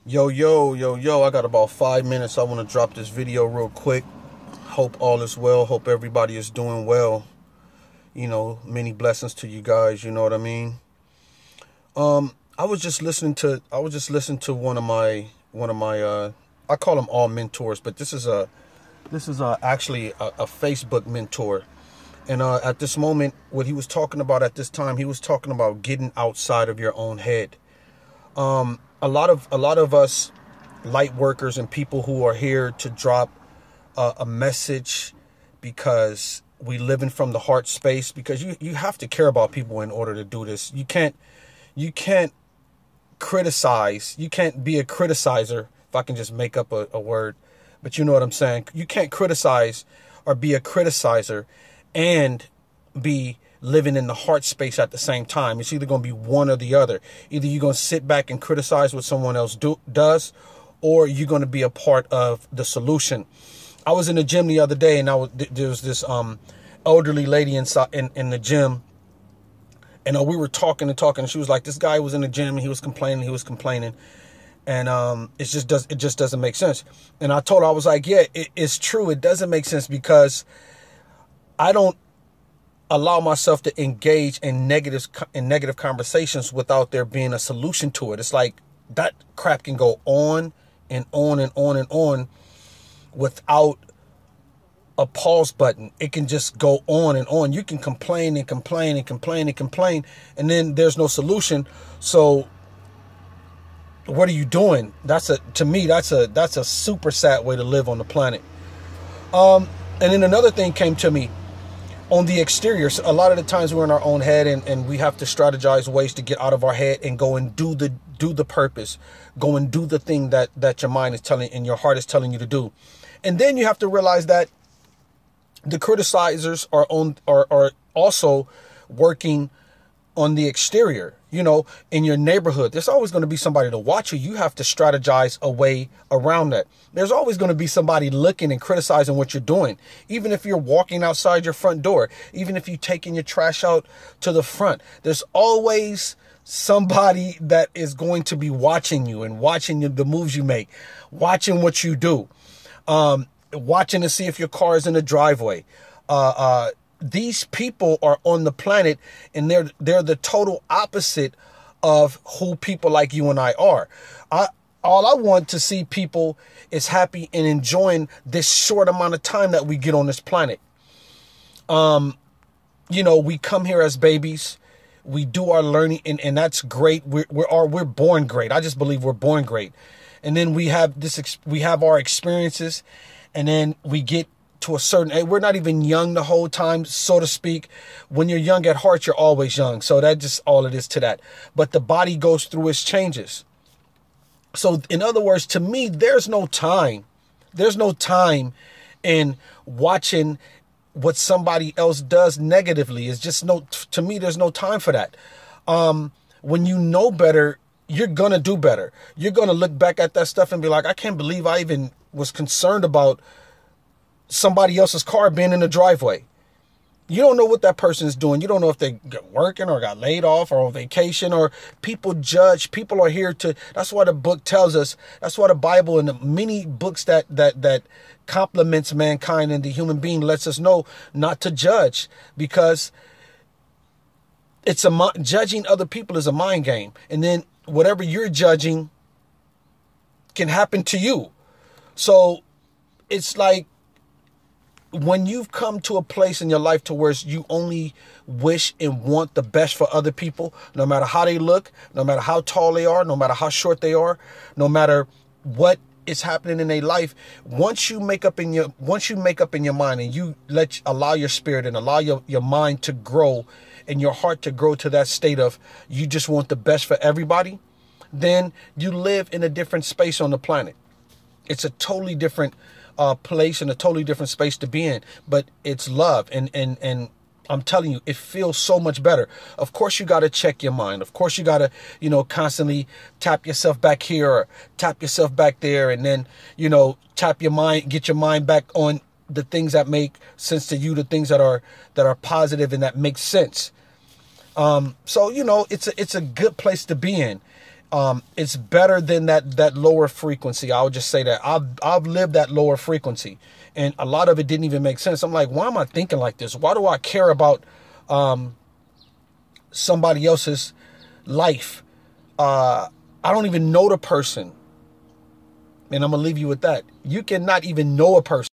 Yo, I got about 5 minutes. I want to drop this video real quick. Hope all is well. Hope everybody is doing well. Many blessings to you guys. You know what I mean? I was just listening to one of my I call them all mentors, but this is actually a Facebook mentor. And at this moment, what he was talking about at this time, he was talking about getting outside of your own head. A lot of us light workers and people who are here to drop a message because we living from the heart space, because you have to care about people in order to do this. You can't criticize. You can't be a criticizer, if I can just make up a word, but you know what I'm saying. You can't criticize or be a criticizer and be living in the heart space at the same time. It's either going to be one or the other. Either you're going to sit back and criticize what someone else does, or you're going to be a part of the solution. I was in the gym the other day, and there was this elderly lady inside in the gym, and we were talking, and she was like, this guy was in the gym and he was complaining, and it just doesn't make sense. And I told her, I was like, yeah, it's true. It doesn't make sense because I don't allow myself to engage in negative conversations without there being a solution to it. It's like that crap can go on and on and on and on without a pause button. It can just go on and on. You can complain and complain and complain and complain, and then there's no solution. So what are you doing? To me, that's a super sad way to live on the planet. And then another thing came to me. On the exterior, so a lot of the times we're in our own head, and we have to strategize ways to get out of our head and go and do the purpose, go and do the thing that your mind is telling and your heart is telling you to do. And then you have to realize that the criticizers are also working on the exterior. In your neighborhood, there's always going to be somebody to watch you. You have to strategize a way around that. There's always going to be somebody looking and criticizing what you're doing. Even if you're walking outside your front door, even if you're taking your trash out to the front, there's always somebody that is going to be watching you and watching the moves you make, watching what you do, watching to see if your car is in the driveway. These people are on the planet, and they're the total opposite of who people like you and I are. All I want to see people is happy and enjoying this short amount of time that we get on this planet. We come here as babies, we do our learning, and that's great. We're born great. I just believe we're born great, and then we have our experiences, and then we get to a certain age. We're not even young the whole time, so to speak. When you're young at heart, you're always young. So that's just all it is to that. But the body goes through its changes. So in other words, to me, there's no time. There's no time in watching what somebody else does negatively. It's just to me, there's no time for that. When you know better, you're going to do better. You're going to look back at that stuff and be like, I can't believe I even was concerned about somebody else's car being in the driveway. You don't know what that person is doing. You don't know if they got working or got laid off or on vacation, or people judge. People are here that's why the book tells us, that's why the Bible and the many books that compliments mankind and the human being lets us know not to judge, because judging other people is a mind game. And then whatever you're judging can happen to you. So it's like, when you've come to a place in your life to where you only wish and want the best for other people, no matter how they look, no matter how tall they are, no matter how short they are, no matter what is happening in their life, once you make up in your mind and you allow your spirit and allow your mind to grow and your heart to grow to that state of you just want the best for everybody, then you live in a different space on the planet. It's a totally different place and a totally different space to be in, but it's love, and I'm telling you, it feels so much better. Of course, you got to check your mind. Of course, you got to, constantly tap yourself back here or tap yourself back there, and then, tap your mind, get your mind back on the things that make sense to you, the things that are positive and that make sense. So, it's a good place to be in. It's better than that lower frequency. I would just say that I've lived that lower frequency, and a lot of it didn't even make sense. I'm like, why am I thinking like this? Why do I care about somebody else's life? I don't even know the person. And I'm gonna leave you with that. You cannot even know a person.